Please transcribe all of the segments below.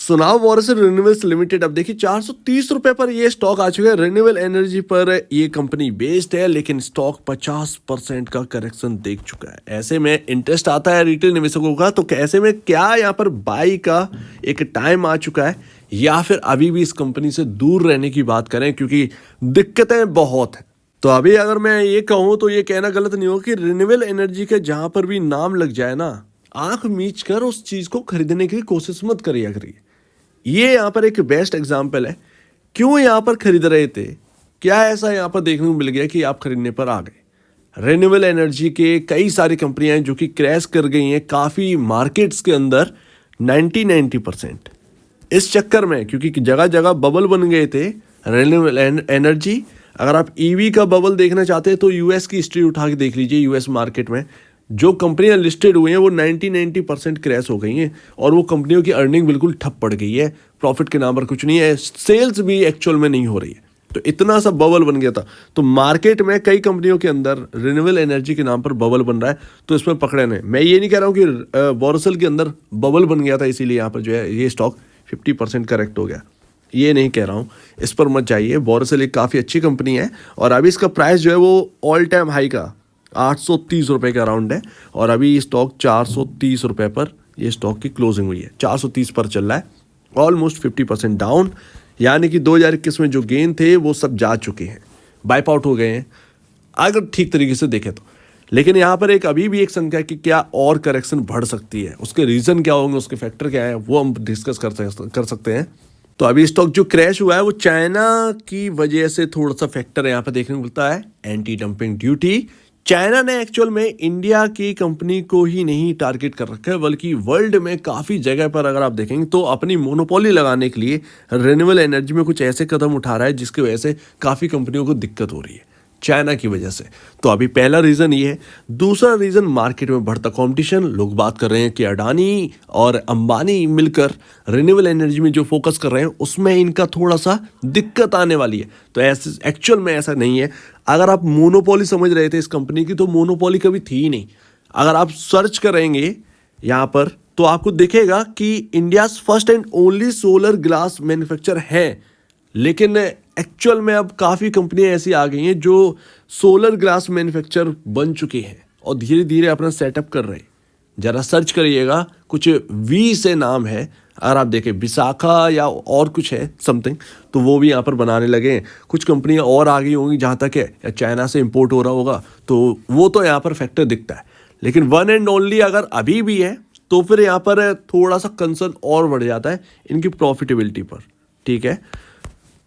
सुनाओ Borosil renewables limited. अब देखिए 430 रुपए पर ये स्टॉक आ चुका है। रिन्यूएबल एनर्जी पर ये कंपनी बेस्ड है, लेकिन स्टॉक 50% का करेक्शन देख चुका है। ऐसे में इंटरेस्ट आता है रिटेल निवेशकों का, तो ऐसे में क्या यहाँ पर बाई का एक टाइम आ चुका है या फिर अभी भी इस कंपनी से दूर रहने की बात करें, क्योंकि दिक्कतें बहुत हैं। तो अभी अगर मैं ये कहूँ तो ये कहना गलत नहीं होगा कि रिन्यूएबल एनर्जी के जहां पर भी नाम लग जाए ना, आंख मीच कर उस चीज को खरीदने की कोशिश मत करिए। ये यहाँ पर एक बेस्ट एग्जाम्पल है। क्यों यहाँ पर खरीद रहे थे, क्या ऐसा यहाँ पर देखने को मिल गया कि आप खरीदने पर आ गए। रिन्यूएबल एनर्जी के कई सारी कंपनियां हैं जो कि क्रैश कर गई हैं काफ़ी मार्केट्स के अंदर 90% इस चक्कर में, क्योंकि जगह जगह बबल बन गए थे रिन्यूएबल एनर्जी। अगर आप ईवी का बबल देखना चाहते हैं तो यूएस की हिस्ट्री उठा के देख लीजिए। यूएस मार्केट में जो कंपनियां लिस्टेड हुई हैं वो 90% क्रैश हो गई हैं और वो कंपनियों की अर्निंग बिल्कुल ठप पड़ गई है। प्रॉफिट के नाम पर कुछ नहीं है, सेल्स भी एक्चुअल में नहीं हो रही है। तो इतना सा बबल बन गया था। तो मार्केट में कई कंपनियों के अंदर रिन्यूएबल एनर्जी के नाम पर बबल बन रहा है, तो इसमें पकड़े नहीं। मैं ये नहीं कह रहा हूँ कि बोरोसिल के अंदर बबल बन गया था इसीलिए यहाँ पर जो है ये स्टॉक 50% करेक्ट हो गया, ये नहीं कह रहा हूँ, इस पर मत जाइए। बोरोसिल एक काफ़ी अच्छी कंपनी है और अभी इसका प्राइस जो है वो ऑल टाइम हाई का 830 रुपये का अराउंड है और अभी स्टॉक 430 रुपये पर ये स्टॉक की क्लोजिंग हुई है। 430 पर चल रहा है, ऑलमोस्ट 50% डाउन, यानी कि 2021 में जो गेन थे वो सब जा चुके हैं, वाइप आउट हो गए हैं अगर ठीक तरीके से देखें तो। लेकिन यहाँ पर एक अभी भी एक संख्या कि क्या और करेक्शन बढ़ सकती है, उसके रीज़न क्या होंगे, उसके फैक्टर क्या है, वो हम डिस्कस कर सकते हैं। तो अभी स्टॉक जो क्रैश हुआ है वो चाइना की वजह से थोड़ा सा फैक्टर यहाँ पे देखने को मिलता है, एंटी डंपिंग ड्यूटी। चाइना ने एक्चुअल में इंडिया की कंपनी को ही नहीं टारगेट कर रखा है, बल्कि वर्ल्ड में काफ़ी जगह पर अगर आप देखेंगे तो अपनी मोनोपोली लगाने के लिए रिन्यूएबल एनर्जी में कुछ ऐसे कदम उठा रहा है जिसकी वजह से काफ़ी कंपनियों को दिक्कत हो रही है चाइना की वजह से। तो अभी पहला रीज़न ये है। दूसरा रीज़न मार्केट में बढ़ता कंपटीशन। लोग बात कर रहे हैं कि अडानी और अंबानी मिलकर रिन्यूएबल एनर्जी में जो फोकस कर रहे हैं उसमें इनका थोड़ा सा दिक्कत आने वाली है। तो ऐसे एक्चुअल में ऐसा नहीं है। अगर आप मोनोपोली समझ रहे थे इस कंपनी की, तो मोनोपोली कभी थी ही नहीं। अगर आप सर्च करेंगे यहाँ पर तो आपको दिखेगा कि India first and only solar glass manufacture है, लेकिन एक्चुअल में अब काफ़ी कंपनियां ऐसी आ गई हैं जो सोलर ग्लास मैन्युफैक्चर बन चुकी हैं और धीरे धीरे अपना सेटअप कर रहे हैं। ज़रा सर्च करिएगा, कुछ वी से नाम है, अगर आप देखें विशाखा या और कुछ है समथिंग, तो वो भी यहाँ पर बनाने लगे हैं। कुछ कंपनियां और आ गई होंगी जहाँ तक है, या चाइना से इंपोर्ट हो रहा होगा, तो वो तो यहाँ पर फैक्टर दिखता है। लेकिन वन एंड ओनली अगर अभी भी है तो फिर यहाँ पर थोड़ा सा कंसर्न और बढ़ जाता है इनकी प्रॉफिटेबिलिटी पर। ठीक है,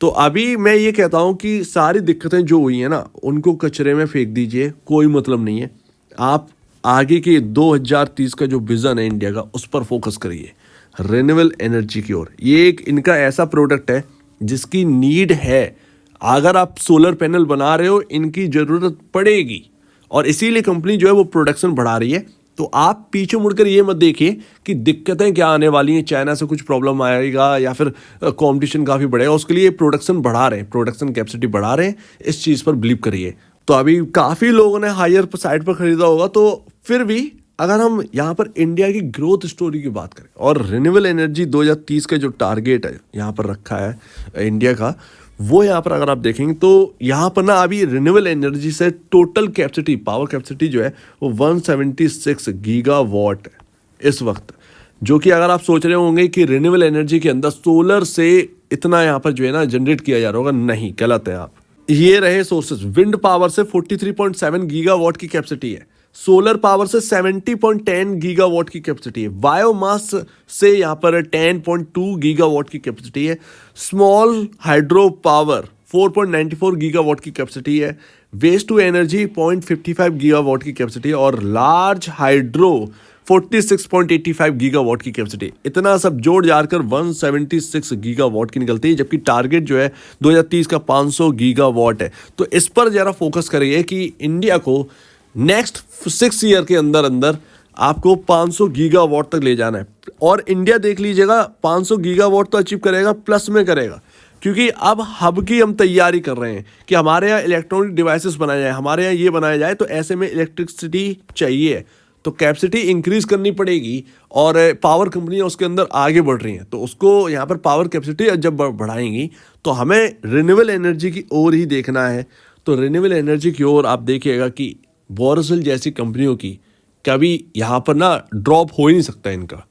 तो अभी मैं ये कहता हूँ कि सारी दिक्कतें जो हुई हैं ना उनको कचरे में फेंक दीजिए, कोई मतलब नहीं है। आप आगे के 2030 का जो विज़न है इंडिया का उस पर फोकस करिए, रिन्यूएबल एनर्जी की ओर। ये एक इनका ऐसा प्रोडक्ट है जिसकी नीड है। अगर आप सोलर पैनल बना रहे हो इनकी ज़रूरत पड़ेगी और इसीलिए कंपनी जो है वो प्रोडक्शन बढ़ा रही है। तो आप पीछे मुड़कर ये मत देखिए कि दिक्कतें क्या आने वाली हैं, चाइना से कुछ प्रॉब्लम आएगा या फिर कंपटीशन काफ़ी बढ़ेगा। उसके लिए प्रोडक्शन बढ़ा रहे हैं, प्रोडक्शन कैपेसिटी बढ़ा रहे हैं, इस चीज़ पर बिलीव करिए। तो अभी काफ़ी लोगों ने हायर साइड पर खरीदा होगा, तो फिर भी अगर हम यहाँ पर इंडिया की ग्रोथ स्टोरी की बात करें और रिन्यूएबल एनर्जी 2030 का जो टारगेट है यहाँ पर रखा है इंडिया का, वो यहाँ पर अगर आप देखेंगे तो यहाँ पर ना अभी रिन्यूएबल एनर्जी से टोटल कैपेसिटी, पावर कैपेसिटी जो है वो 176 गीगावाट है इस वक्त। जो कि अगर आप सोच रहे होंगे कि रिन्यूएबल एनर्जी के अंदर सोलर से इतना यहाँ पर जो है ना जनरेट किया जा रहा होगा, नहीं, गलत है आप। ये रहे सोर्सेज। विंड पावर से 43.7 गीगावाट की कैपेसिटी है, सोलर पावर से 70.10 गीगावाट की कैपेसिटी है, बायोमास से यहाँ पर 10.2 गीगावाट की कैपेसिटी है, स्मॉल हाइड्रो पावर 4.94 गीगावाट की कैपेसिटी है, वेस्ट टू एनर्जी 0.55 गीगावाट की कैपेसिटी है और लार्ज हाइड्रो 46.85 गीगावाट की कैपेसिटी। इतना सब जोड़ जाकर 176 गीगावाट की निकलती है, जबकि टारगेट जो है 2030 का 500 गीगावाट है। तो इस पर ज़रा फोकस करिए कि इंडिया को नेक्स्ट 6 ईयर के अंदर अंदर आपको 500 गीगावाट तक ले जाना है। और इंडिया देख लीजिएगा 500 गीगावाट तो अचीव करेगा, प्लस में करेगा, क्योंकि अब हब की हम तैयारी कर रहे हैं कि हमारे यहाँ इलेक्ट्रॉनिक डिवाइसेस बनाए जाए, हमारे यहाँ ये बनाया जाए, तो ऐसे में इलेक्ट्रिसिटी चाहिए। तो कैपेसिटी इंक्रीज करनी पड़ेगी और पावर कंपनियां उसके अंदर आगे बढ़ रही हैं, तो उसको यहाँ पर पावर कैपेसिटी जब बढ़ाएंगी तो हमें रिन्यूएबल एनर्जी की ओर ही देखना है। तो रिन्यूएबल एनर्जी की ओर आप देखिएगा कि बोरोसिल जैसी कंपनियों की कभी यहाँ पर ना ड्रॉप हो ही नहीं सकता इनका,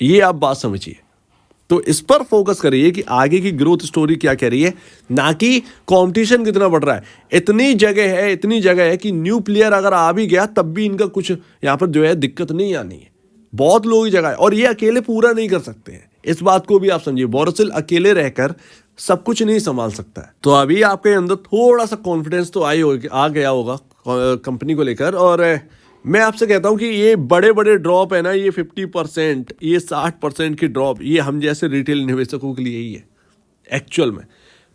ये आप बात समझिए। तो इस पर फोकस करिए कि आगे की ग्रोथ स्टोरी क्या कह रही है, ना कि कंपटीशन कितना बढ़ रहा है। इतनी जगह है कि न्यू प्लेयर अगर आ भी गया तब भी इनका कुछ यहाँ पर जो है दिक्कत नहीं आनी है। बहुत लोग जगह है और ये अकेले पूरा नहीं कर सकते हैं, इस बात को भी आप समझिए। बोरोसिल अकेले रहकर सब कुछ नहीं संभाल सकता है। तो अभी आपके अंदर थोड़ा सा कॉन्फिडेंस तो आ गया होगा कंपनी को लेकर, और मैं आपसे कहता हूं कि ये बड़े बड़े ड्रॉप है ना, ये 50%, ये 60% की ड्रॉप, ये हम जैसे रिटेल निवेशकों के लिए ही है एक्चुअल में।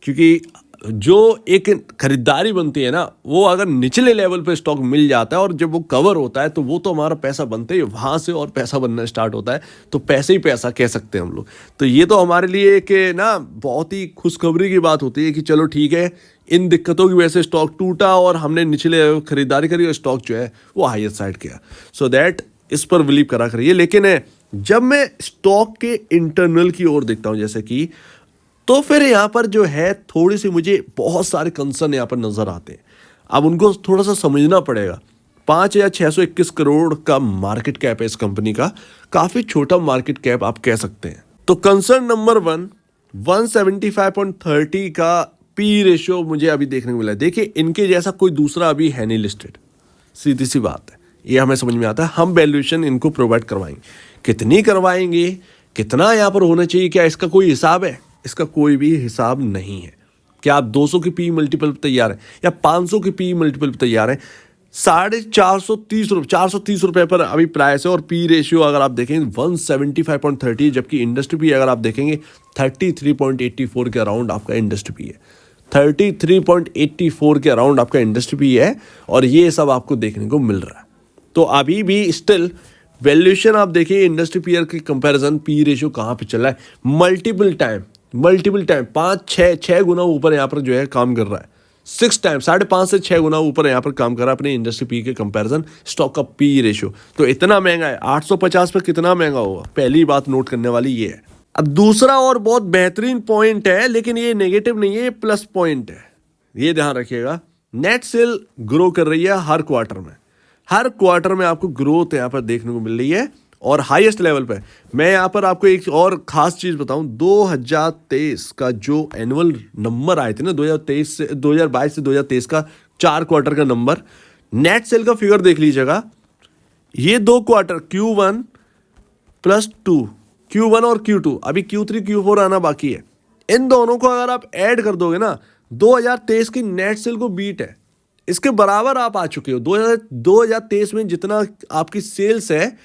क्योंकि जो एक खरीदारी बनती है ना, वो अगर निचले लेवल पे स्टॉक मिल जाता है और जब वो कवर होता है तो वो तो हमारा पैसा बनते ही वहाँ से और पैसा बनना स्टार्ट होता है, तो पैसे ही पैसा कह सकते हैं हम लोग। तो ये तो हमारे लिए एक ना बहुत ही खुशखबरी की बात होती है कि चलो ठीक है, इन दिक्कतों की वजह से स्टॉक टूटा और हमने निचले खरीदारी करी और स्टॉक जो है वो हायर साइड गया। सो दैट इस पर बिलीव करा करिए। लेकिन जब मैं स्टॉक के इंटरनल की ओर देखता हूँ जैसे कि, तो फिर यहाँ पर जो है थोड़ी सी मुझे बहुत सारे कंसर्न यहाँ पर नजर आते हैं। अब उनको थोड़ा सा समझना पड़ेगा। 5,621 करोड़ का मार्केट कैप है इस कंपनी का, काफी छोटा मार्केट कैप आप कह सकते हैं। तो कंसर्न नंबर 1, 175.30 का पी रेशियो मुझे अभी देखने को मिला है। देखिए इनके जैसा कोई दूसरा अभी है नहीं लिस्टेड, सीधी सी बात है, ये हमें समझ में आता है। हम वैल्यूएशन इनको प्रोवाइड करवाएंगे, कितनी करवाएंगे, कितना यहाँ पर होना चाहिए, क्या इसका कोई हिसाब है? इसका कोई भी हिसाब नहीं है। क्या आप 200 की पी मल्टीपल पर तैयार हैं या 500 की पी मल्टीपल पर तैयार हैं? 430 रुपए पर अभी प्राइस है और पी रेशियो अगर आप देखेंगे 175.30, जबकि इंडस्ट्री पी अगर आप देखेंगे 33.84 के अराउंड आपका इंडस्ट्री पी है। 33.84 के अराउंड आपका इंडस्ट्री पी है और ये सब आपको देखने को मिल रहा है। तो अभी भी स्टिल वैल्यूएशन आप देखिए इंडस्ट्री पीयर की कंपैरिजन, पी रेशियो कहाँ पे चल रहा है, मल्टीपल टाइम 5-6 गुना ऊपर यहाँ पर जो है काम कर रहा है। 6 टाइम 5.5 से 6 गुना ऊपर यहाँ पर काम कर रहा है अपने इंडस्ट्री पी के कंपैरिजन स्टॉक का पी रेशियो। तो इतना महंगा है, 850 पे कितना महंगा होगा, पहली बात नोट करने वाली ये है। अब दूसरा और बहुत बेहतरीन पॉइंट है, लेकिन ये नेगेटिव नहीं है, ये प्लस पॉइंट है, ये ध्यान रखिएगा। नेट सेल ग्रो कर रही है हर क्वार्टर में आपको ग्रोथ यहाँ पर देखने को मिल रही है और हाईएस्ट लेवल पे। मैं यहाँ पर आपको एक और खास चीज बताऊं, 2023 का जो एनुअल नंबर आए थे ना, 2022 से 2023 का 4 क्वार्टर का नंबर, नेट सेल का फिगर देख लीजिएगा। ये 2 क्वार्टर Q1 प्लस 2, Q1 और Q2, अभी Q3 Q4 आना बाकी है। इन दोनों को अगर आप ऐड कर दोगे ना, 2023 की नेट सेल को बीट है, इसके बराबर आप आ चुके हो। 2023 में जितना आपकी सेल्स है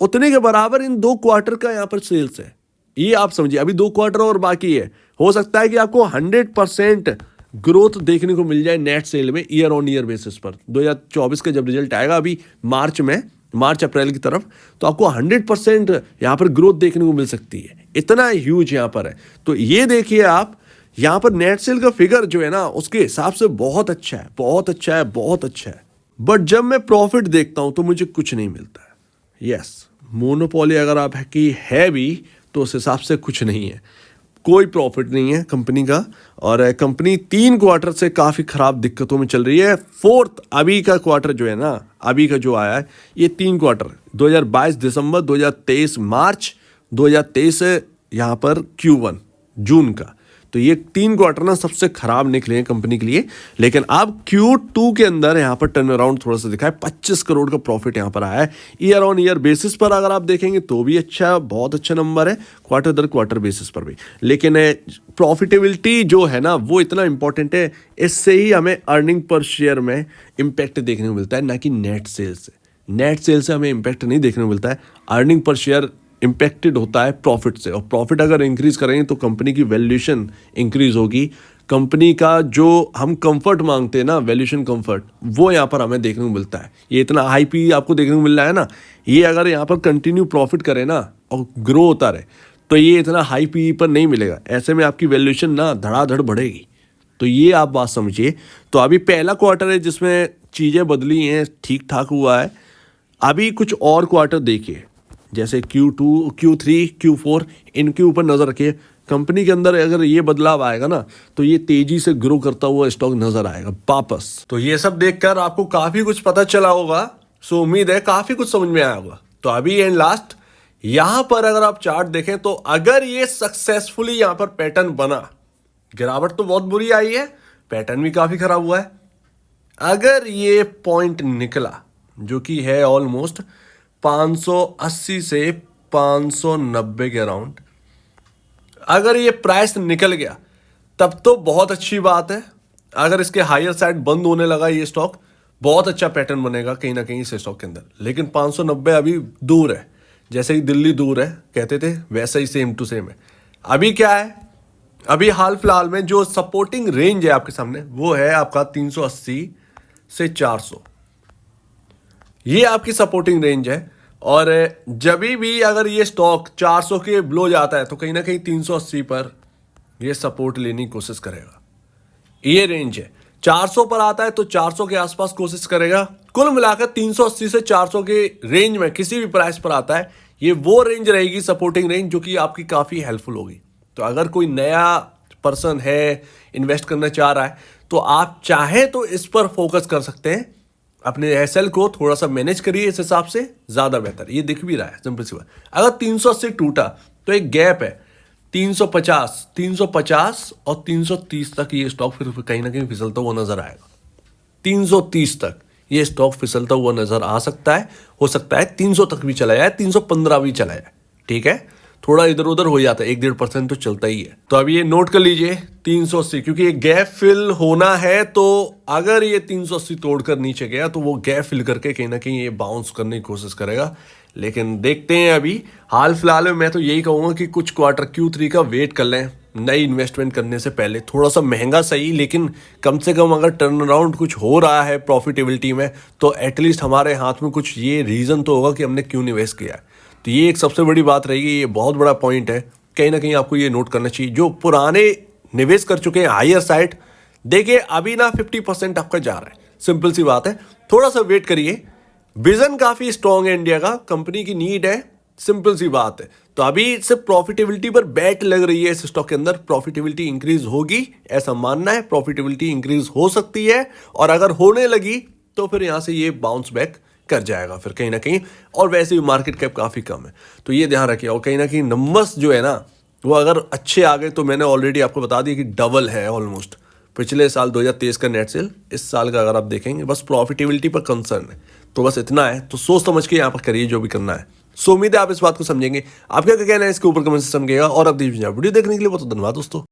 उतने के बराबर इन 2 क्वार्टर का यहाँ पर सेल्स है। ये आप समझिए, अभी 2 क्वार्टर और बाकी है। हो सकता है कि आपको 100% ग्रोथ देखने को मिल जाए नेट सेल में ईयर ऑन ईयर बेसिस पर। 2024 का जब रिजल्ट आएगा अभी मार्च अप्रैल की तरफ, तो आपको 100% यहाँ पर ग्रोथ देखने को मिल सकती है। इतना ह्यूज यहाँ पर है। तो ये देखिए आप, यहाँ पर नेट सेल का फिगर जो है ना, उसके हिसाब से बहुत अच्छा है। बट जब मैं प्रॉफिट देखता हूं तो मुझे कुछ नहीं मिलता है। यस, मोनोपोली अगर आप है भी तो उस हिसाब से कुछ नहीं है, कोई प्रॉफिट नहीं है कंपनी का। और कंपनी 3 क्वार्टर से काफ़ी ख़राब दिक्कतों में चल रही है। 4th अभी का क्वार्टर जो है ना, अभी का जो आया है, ये 3 क्वार्टर 2022 दिसंबर, 2023 मार्च, 2023 यहाँ पर Q1 जून का, तो ये 3 क्वार्टर ना सबसे खराब निकले हैं कंपनी के लिए। लेकिन अब Q2 के अंदर यहाँ पर टर्न अराउंड थोड़ा सा दिखा है, 25 करोड़ का प्रॉफिट यहाँ पर आया है। ईयर ऑन ईयर बेसिस पर अगर आप देखेंगे तो भी बहुत अच्छा नंबर है, क्वार्टर दर क्वार्टर बेसिस पर भी। लेकिन प्रॉफिटेबिलिटी जो है ना, वो इतना इंपॉर्टेंट है, इससे ही हमें अर्निंग पर शेयर में इम्पैक्ट देखने को मिलता है, ना कि नेट सेल से। नेट सेल से हमें इम्पैक्ट नहीं देखने को मिलता है, अर्निंग पर शेयर इम्पैक्टेड होता है प्रॉफिट से। और प्रॉफिट अगर इंक्रीज करेंगे तो कंपनी की वैल्यूएशन इंक्रीज होगी। कंपनी का जो हम कंफर्ट मांगते हैं ना, वैल्यूएशन कंफर्ट, वो यहाँ पर हमें देखने को मिलता है। ये इतना हाई पी आपको देखने को मिल रहा है ना, ये अगर यहाँ पर कंटिन्यू प्रॉफिट करे ना और ग्रो होता रहे तो ये इतना हाई पी पर नहीं मिलेगा। ऐसे में आपकी वैल्यूएशन ना धड़ाधड़ बढ़ेगी। तो ये आप बात समझिए। तो अभी पहला क्वार्टर है जिसमें चीज़ें बदली हैं, ठीक ठाक हुआ है। अभी कुछ और क्वार्टर देखिए, जैसे Q2, Q3, Q4, इनके ऊपर नज़र रखिए। कंपनी के अंदर अगर ये बदलाव आएगा ना, तो ये तेजी से ग्रो करता हुआ स्टॉक नजर आएगा वापस। तो ये सब देखकर आपको काफी कुछ पता चला होगा, सो उम्मीद है काफी कुछ समझ में आया होगा। तो अभी एंड लास्ट यहां पर अगर आप चार्ट देखें, तो अगर ये सक्सेसफुली यहां पर पैटर्न बना, गिरावट तो बहुत बुरी आई है, पैटर्न भी काफी खराब हुआ है। अगर ये पॉइंट निकला, जो कि है ऑलमोस्ट 580 से 590 के अराउंड, अगर ये प्राइस निकल गया तब तो बहुत अच्छी बात है। अगर इसके हायर साइड बंद होने लगा ये स्टॉक, बहुत अच्छा पैटर्न बनेगा कहीं ना कहीं इस स्टॉक के अंदर। लेकिन 590 अभी दूर है, जैसे ही दिल्ली दूर है कहते थे, वैसा ही सेम टू सेम है। अभी क्या है, अभी हाल फिलहाल में जो सपोर्टिंग रेंज है आपके सामने, वो है आपका 380 से 400। ये आपकी सपोर्टिंग रेंज है। और जब भी अगर ये स्टॉक 400 के बिलो जाता है, तो कहीं ना कहीं 380 पर ये सपोर्ट लेने की कोशिश करेगा। ये रेंज है, 400 पर आता है तो 400 के आसपास कोशिश करेगा। कुल मिलाकर 380 से 400 के रेंज में किसी भी प्राइस पर आता है, ये वो रेंज रहेगी सपोर्टिंग रेंज, जो कि आपकी काफ़ी हेल्पफुल होगी। तो अगर कोई नया पर्सन है, इन्वेस्ट करना चाह रहा है, तो आप चाहे तो इस पर फोकस कर सकते हैं। अपने एसएल को थोड़ा सा मैनेज करिए, इस हिसाब से ज़्यादा बेहतर। ये दिख भी रहा है सिंपल सी बात। अगर 380 टूटा तो एक गैप है 350 और 330 तक, ये स्टॉक फिर कहीं ना कहीं फिसलता हुआ नजर आएगा। 330 तक ये स्टॉक फिसलता हुआ नजर आ सकता है। हो सकता है 300 तक भी चला जाए, 315 भी चला जाए, ठीक है। थोड़ा इधर उधर हो जाता है, 1-1.5% तो चलता ही है। तो अब ये नोट कर लीजिए 380, क्योंकि ये गैप फिल होना है। तो अगर ये 380 तोड़कर नीचे गया, तो वो गैप फिल करके कहीं ना कहीं ये बाउंस करने की कोशिश करेगा। लेकिन देखते हैं। अभी हाल फिलहाल में मैं तो यही कहूँगा कि कुछ क्वार्टर Q3 का वेट कर लें, नई इन्वेस्टमेंट करने से पहले। थोड़ा सा महंगा सही, लेकिन कम से कम अगर टर्न अराउंड कुछ हो रहा है प्रॉफिटेबिलिटी में, तो एटलीस्ट हमारे हाथ में कुछ ये रीज़न तो होगा कि हमने क्यों इन्वेस्ट किया है। तो ये एक सबसे बड़ी बात रहेगी, ये बहुत बड़ा पॉइंट है। कहीं ना कहीं आपको ये नोट करना चाहिए। जो पुराने निवेश कर चुके हैं हायर साइड, देखिए अभी ना 50% आपका जा रहा है, सिंपल सी बात है। थोड़ा सा वेट करिए, विजन काफ़ी स्ट्रॉन्ग है इंडिया का, कंपनी की नीड है, सिंपल सी बात है। तो अभी सिर्फ प्रॉफिटेबिलिटी पर बैट लग रही है इस स्टॉक के अंदर। प्रॉफिटेबिलिटी इंक्रीज होगी ऐसा मानना है, प्रॉफिटेबिलिटी इंक्रीज हो सकती है, और अगर होने लगी तो फिर यहाँ से ये बाउंस बैक कर जाएगा फिर कहीं ना कहीं। और वैसे भी मार्केट कैप काफ़ी कम है, तो ये ध्यान रखिए। और कहीं ना कहीं नंबर्स जो है ना, वो अगर अच्छे आ गए, तो मैंने ऑलरेडी आपको बता दिया कि डबल है ऑलमोस्ट पिछले साल 2023 का नेट सेल, इस साल का अगर आप देखेंगे। बस प्रॉफिटेबिलिटी पर कंसर्न है, तो बस इतना है। तो सोच समझ के यहाँ पर करिए जो भी करना है। सो उम्मीद है आप इस बात को समझेंगे। आप क्या कहना है इसके ऊपर कमेंट से समझेगा। और अब वीडियो देखने के लिए बहुत धन्यवाद दोस्तों।